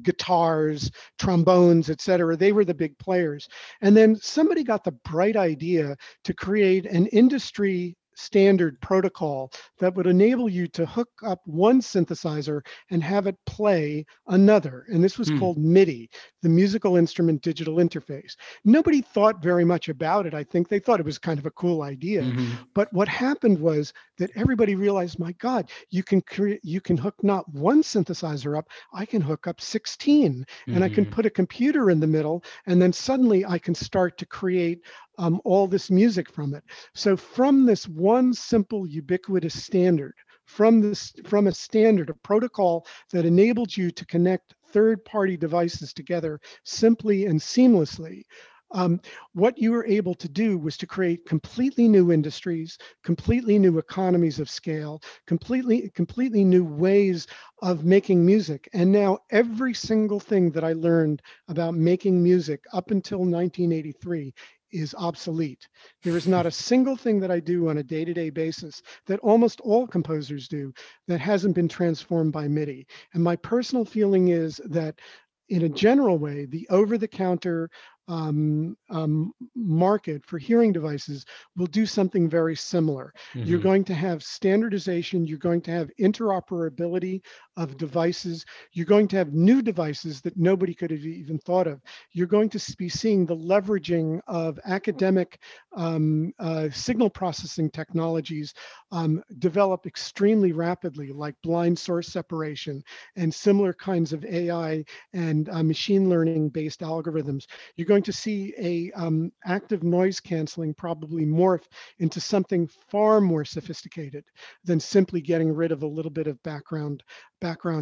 guitars, trombones, etc. They were the big players. And then somebody got the bright idea to create an industry standard protocol that would enable you to hook up one synthesizer and have it play another. And this was called MIDI, the Musical Instrument Digital Interface. Nobody thought very much about it. I think they thought it was kind of a cool idea. Mm-hmm. But what happened was that everybody realized, my God, you can hook not one synthesizer up, I can hook up 16, and I can Mm-hmm. put a computer in the middle, and then suddenly I can start to create all this music from it. So from this one simple ubiquitous standard, from a standard, a protocol that enabled you to connect third-party devices together simply and seamlessly, what you were able to do was to create completely new industries, completely new economies of scale, completely new ways of making music. And now every single thing that I learned about making music up until 1983 is obsolete. There is not a single thing that I do on a day-to-day basis that almost all composers do that hasn't been transformed by MIDI. And my personal feeling is that in a general way, the over-the-counter market for hearing devices will do something very similar. You're Hmm. going to have standardization, you're going to have interoperability of devices, you're going to have new devices that nobody could have even thought of. You're going to be seeing the leveraging of academic signal processing technologies develop extremely rapidly, like blind source separation and similar kinds of AI and machine learning based algorithms. You're going to see a active noise canceling probably morph into something far more sophisticated than simply getting rid of a little bit of background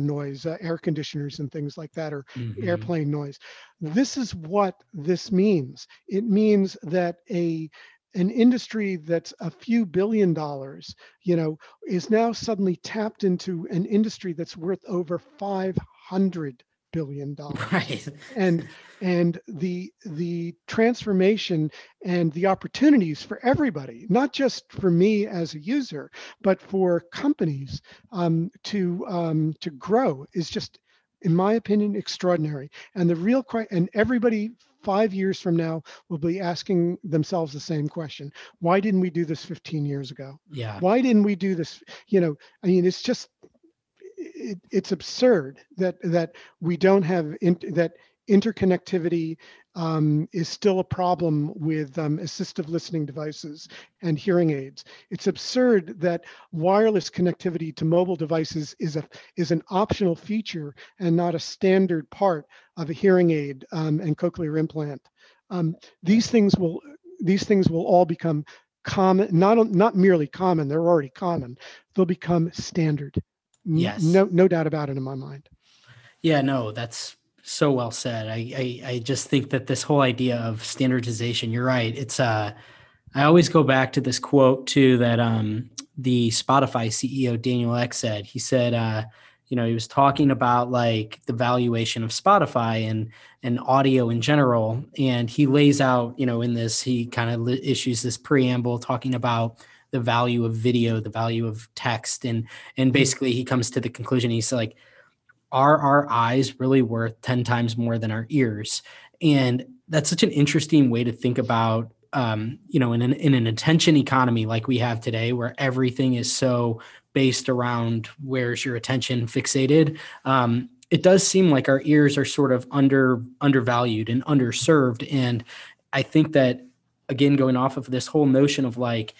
noise, air conditioners and things like that, or Hmm. airplane noise. This is what this means. It means that an industry that's a few $1 billion, is now suddenly tapped into an industry that's worth over $500 billion. Right. And the transformation and the opportunities for everybody, not just for me as a user, but for companies to grow, is just, in my opinion, extraordinary. And the real and everybody 5 years from now will be asking themselves the same question: why didn't we do this 15 years ago? Yeah. Why didn't we do this? I mean, it's just it's absurd that we don't have that interconnectivity is still a problem with assistive listening devices and hearing aids. It's absurd that wireless connectivity to mobile devices is an optional feature and not a standard part of a hearing aid and cochlear implant. Um, these things will these things will all become common, not merely common, they're already common. They'll become standard. Yes. No doubt about it in my mind. Yeah, no, that's so well said. I just think that this whole idea of standardization, you're right. I always go back to this quote too that the Spotify CEO Daniel Ek said. He said, he was talking about like the valuation of Spotify and audio in general, and he lays out, in this, he kind of issues this preamble talking about the value of video, the value of text, and Mhm. basically he comes to the conclusion. He's like, are our eyes really worth 10 times more than our ears? And that's such an interesting way to think about, in an attention economy like we have today, where everything is so based around where's your attention fixated. It does seem like our ears are sort of undervalued and underserved. And I think that, again, going off of this whole notion of like,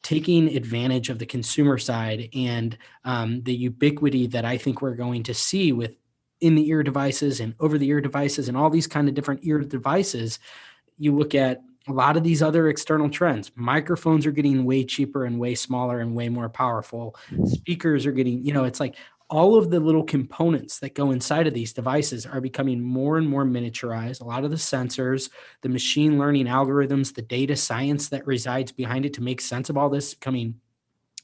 taking advantage of the consumer side and the ubiquity that I think we're going to see with in the ear devices and over the ear devices and all these kind of different ear devices. You look at a lot of these other external trends. Microphones are getting way cheaper and way smaller and way more powerful. Speakers are getting, it's like all of the little components that go inside of these devices are becoming more and more miniaturized. A lot of the sensors, the machine learning algorithms, the data science that resides behind it to make sense of all this becoming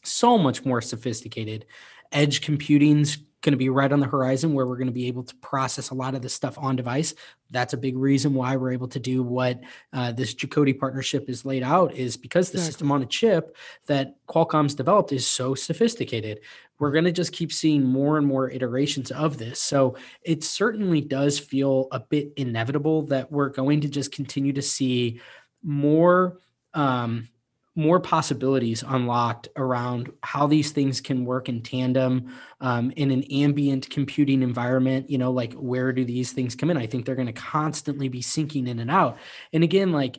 so much more sophisticated. Edge computing's going to be right on the horizon, where we're going to be able to process a lot of this stuff on device. That's a big reason why we're able to do what this Jacoti partnership is laid out, is because the system Exactly. on a chip that Qualcomm's developed is so sophisticated. We're going to just keep seeing more and more iterations of this. So it certainly does feel a bit inevitable that we're going to just continue to see more um, more possibilities unlocked around how these things can work in tandem, in an ambient computing environment. Like, where do these things come in? I think they're going to constantly be sinking in and out. And again, like,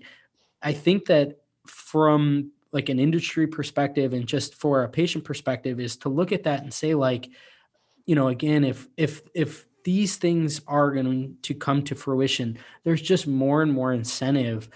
I think that from like an industry perspective and just for a patient perspective is to look at that and say, like, again, if these things are going to come to fruition, there's just more and more incentive,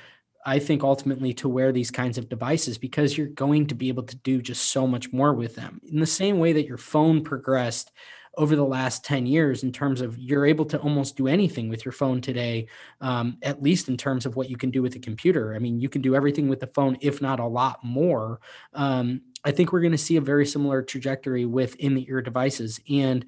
I think, ultimately to wear these kinds of devices, because you're going to be able to do just so much more with them. In the same way that your phone progressed over the last 10 years, in terms of you're able to almost do anything with your phone today, at least in terms of what you can do with a computer. I mean, you can do everything with the phone, if not a lot more. I think we're going to see a very similar trajectory with in the ear devices. And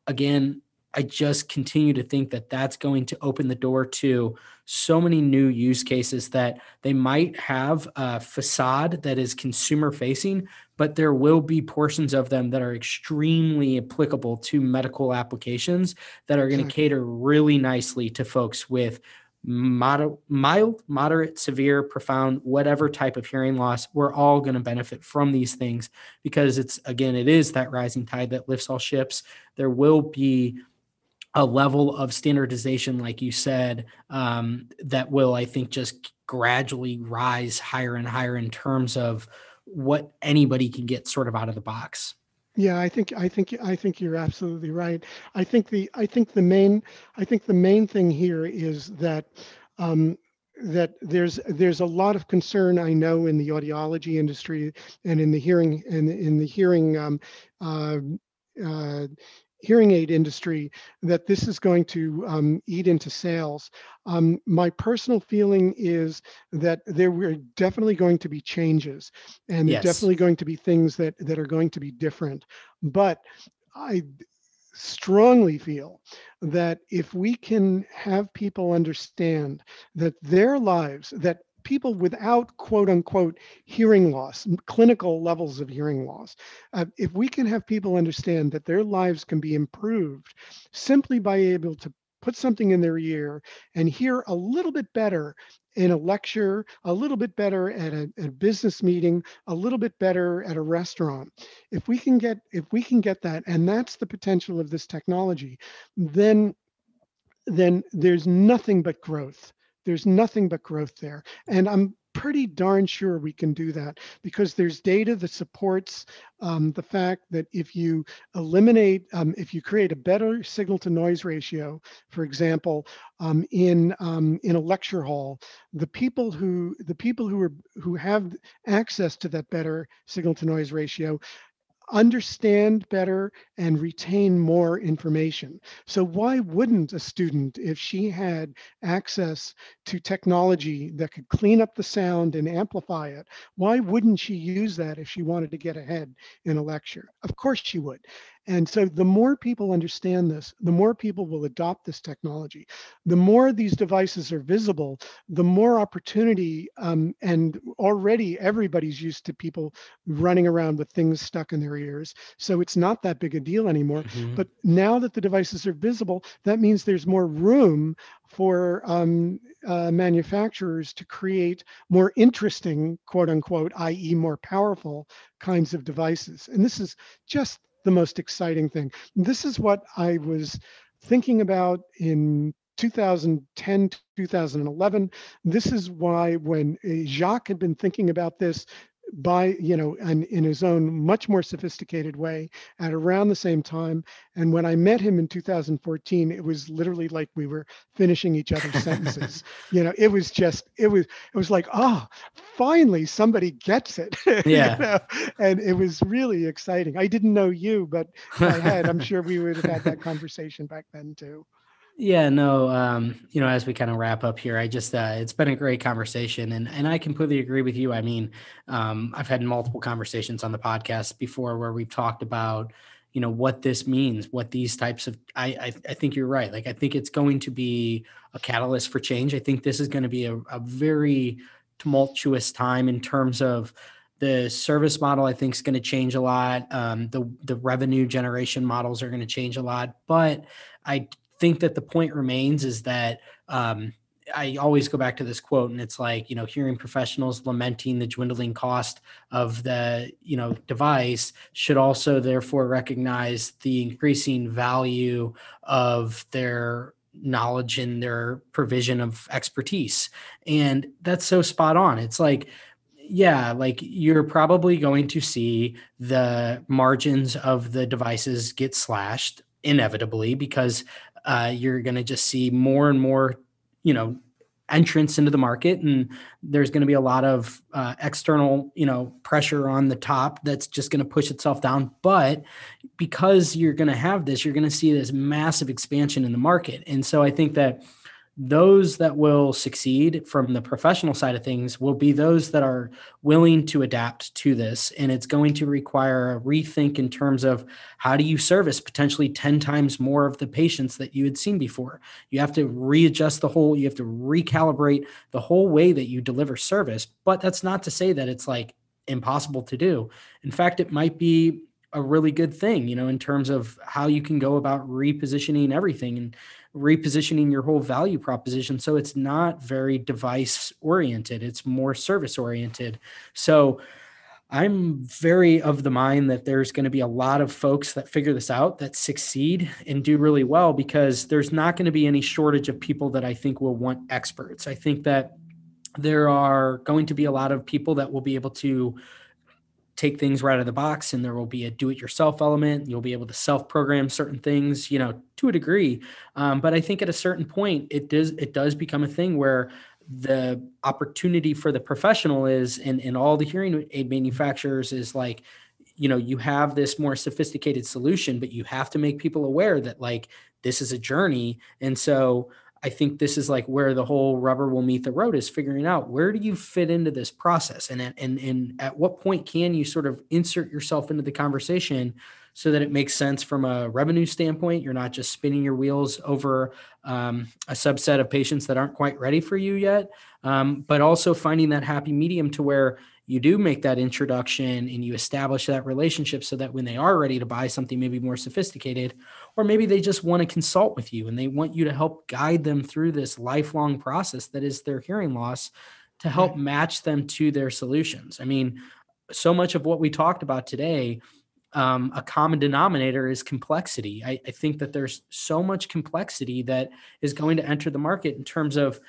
again, I just continue to think that that's going to open the door to so many new use cases that they might have a facade that is consumer facing, but there will be portions of them that are extremely applicable to medical applications that are going to Exactly. cater really nicely to folks with mild, moderate, severe, profound, whatever type of hearing loss, we're all going to benefit from these things because it is that rising tide that lifts all ships. There will be a level of standardization, like you said, that will, I think, just gradually rise higher and higher in terms of what anybody can get sort of out of the box. Yeah, I think you're absolutely right. I think the main thing here is that um, there's a lot of concern I know in the audiology industry and in the uh, uh, hearing aid industry that this is going to eat into sales. My personal feeling is that there were definitely going to be changes, and there are Yes. definitely going to be things that are going to be different. But I strongly feel that if we can have people understand that their lives, that people without quote unquote hearing loss, clinical levels of hearing loss, if we can have people understand that their lives can be improved simply by able to put something in their ear and hear a little bit better in a lecture, a little bit better at a business meeting, a little bit better at a restaurant. If we can get that, and that's the potential of this technology, then there's nothing but growth. There's nothing but growth there. And I'm pretty darn sure we can do that because there's data that supports the fact that if you create a better signal to noise ratio, for example, in a lecture hall, the people who have access to that better signal to noise ratio understand better and retain more information. So why wouldn't a student, if she had access to technology that could clean up the sound and amplify it, why wouldn't she use that if she wanted to get ahead in a lecture? Of course she would. And so the more people understand this, the more people will adopt this technology. The more these devices are visible, the more opportunity, and already everybody's used to people running around with things stuck in their ears. So it's not that big a deal anymore. Mhm. But now that the devices are visible, that means there's more room for manufacturers to create more interesting, quote unquote, i.e., more powerful kinds of devices. And this is just the most exciting thing. This is what I was thinking about in 2010, 2011. This is why when Jacques had been thinking about this and in his own much more sophisticated way at around the same time. And when I met him in 2014, it was literally like we were finishing each other's sentences. It was like, oh, finally somebody gets it, Yeah. and it was really exciting. I didn't know you, but if I had, I'm sure we would have had that conversation back then too. Yeah, no, as we kind of wrap up here, it's been a great conversation and I completely agree with you. I mean, I've had multiple conversations on the podcast before where we've talked about, what this means, what these types of, I think you're right. Like, I think it's going to be a catalyst for change. I think this is going to be a very tumultuous time in terms of the service model. I think is going to change a lot. The revenue generation models are going to change a lot, but I think that the point remains is that I always go back to this quote, and it's like, hearing professionals lamenting the dwindling cost of the, device should also therefore recognize the increasing value of their knowledge and their provision of expertise. And that's so spot on. It's like, yeah, like you're probably going to see the margins of the devices get slashed inevitably because you're going to just see more and more, you know, entrance into the market, and there's going to be a lot of external, pressure on the top that's just going to push itself down. But because you're going to have this, you're going to see this massive expansion in the market, and so I think that those that will succeed from the professional side of things will be those that are willing to adapt to this. And it's going to require a rethink in terms of how do you service potentially 10 times more of the patients that you had seen before. You have to readjust you have to recalibrate the whole way that you deliver service. But that's not to say that it's like impossible to do. In fact, it might be a really good thing, in terms of how you can go about repositioning everything. And repositioning your whole value proposition. So it's not very device oriented, it's more service oriented. So I'm very of the mind that there's going to be a lot of folks that figure this out, that succeed and do really well, because there's not going to be any shortage of people that I think will want experts. I think that there are going to be a lot of people that will be able to take things right out of the box, and there will be a do-it-yourself element. You'll be able to self-program certain things, to a degree. But I think at a certain point, it does become a thing where the opportunity for the professional is, and all the hearing aid manufacturers is like, you have this more sophisticated solution, but you have to make people aware that like this is a journey. And so I think this is like where the whole rubber will meet the road, is figuring out where do you fit into this process, and at what point can you sort of insert yourself into the conversation so that it makes sense from a revenue standpoint. You're not just spinning your wheels over a subset of patients that aren't quite ready for you yet, but also finding that happy medium to where you do make that introduction and you establish that relationship so that when they are ready to buy something maybe more sophisticated, or maybe they just want to consult with you and they want you to help guide them through this lifelong process that is their hearing loss, to help Right. match them to their solutions. I mean, so much of what we talked about today, a common denominator is complexity. I think that there's so much complexity that is going to enter the market in terms of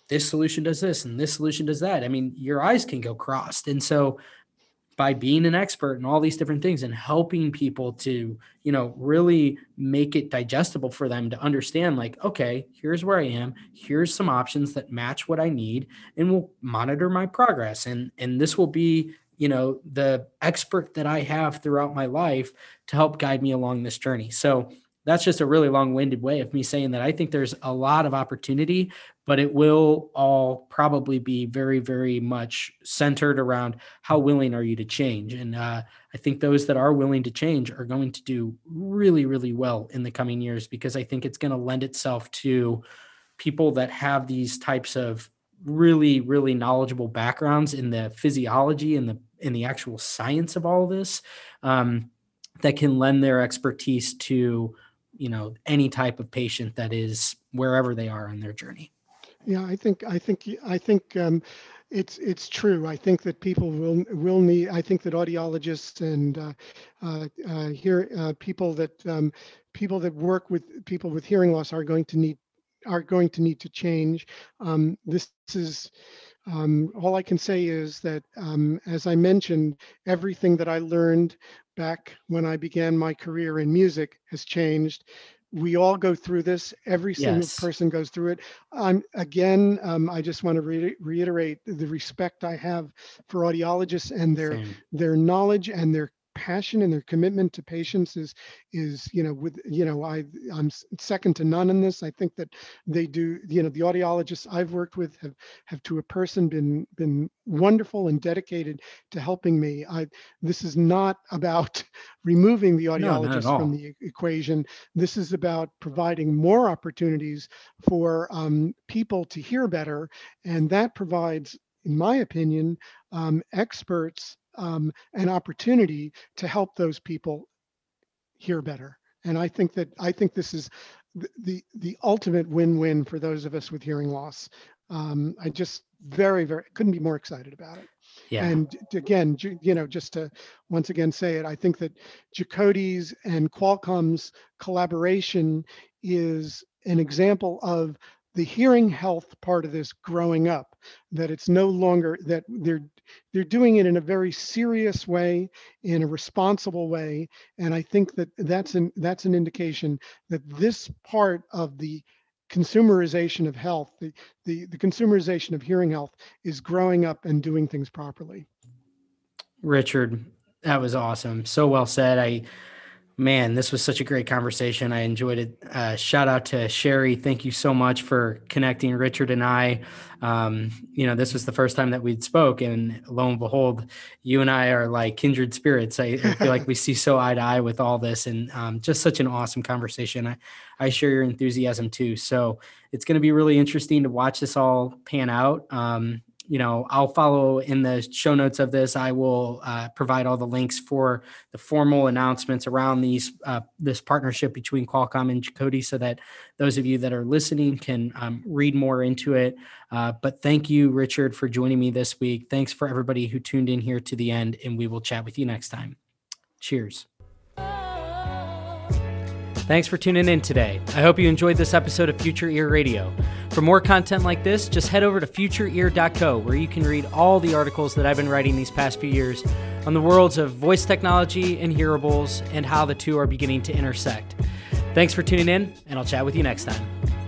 this solution does this and this solution does that. I mean, your eyes can go crossed. And so by being an expert in all these different things and helping people to, really make it digestible for them to understand, like, okay, here's where I am, here's some options that match what I need, and we'll monitor my progress. And this will be, the expert that I have throughout my life to help guide me along this journey. So that's just a really long-winded way of me saying that I think there's a lot of opportunity, but it will all probably be very, very much centered around how willing are you to change. And I think those that are willing to change are going to do really, really well in the coming years, because I think it's going to lend itself to people that have these types of really, really knowledgeable backgrounds in the physiology and the actual science of all of this, that can lend their expertise to, any type of patient that is wherever they are in their journey. Yeah, I think it's true. I think that people will need. I think that audiologists and people that work with people with hearing loss are going to need to change. This is all I can say is that, as I mentioned, everything that I learned back when I began my career in music has changed. We all go through this. Every single Yes, person goes through it. I just want to reiterate the respect I have for audiologists and same. their knowledge and their passion and their commitment to patients is I'm second to none in this. I think that they do. The audiologists I've worked with have to a person been wonderful and dedicated to helping me. This is not about removing the No, not at audiologist from all. the equation. This is about providing more opportunities for people to hear better, and that provides, in my opinion, experts an opportunity to help those people hear better. And I think this is the ultimate win-win for those of us with hearing loss. I just very couldn't be more excited about it. Yeah. And again, just to once again say it, I think that Jacoti's and Qualcomm's collaboration is an example of the hearing health part of this growing up. That it's no longer that they're doing it in a very serious way, in a responsible way, and I think that that's an indication that this part of the consumerization of health, the consumerization of hearing health, is growing up and doing things properly. Richard, that was awesome. So well said. Man, this was such a great conversation. I enjoyed it. Shout out to Sherry. Thank you so much for connecting Richard and I. This was the first time that we'd spoke, and lo and behold, you and I are like kindred spirits. I feel like we see so eye to eye with all this, and just such an awesome conversation. I share your enthusiasm too. So it's going to be really interesting to watch this all pan out. I'll follow in the show notes of this. I will provide all the links for the formal announcements around this partnership between Qualcomm and Jacoti, so that those of you that are listening can read more into it. But thank you, Richard, for joining me this week. Thanks for everybody who tuned in here to the end, and we will chat with you next time. Cheers. Thanks for tuning in today. I hope you enjoyed this episode of Future Ear Radio. For more content like this, just head over to futureear.co, where you can read all the articles that I've been writing these past few years on the worlds of voice technology and hearables and how the two are beginning to intersect. Thanks for tuning in, and I'll chat with you next time.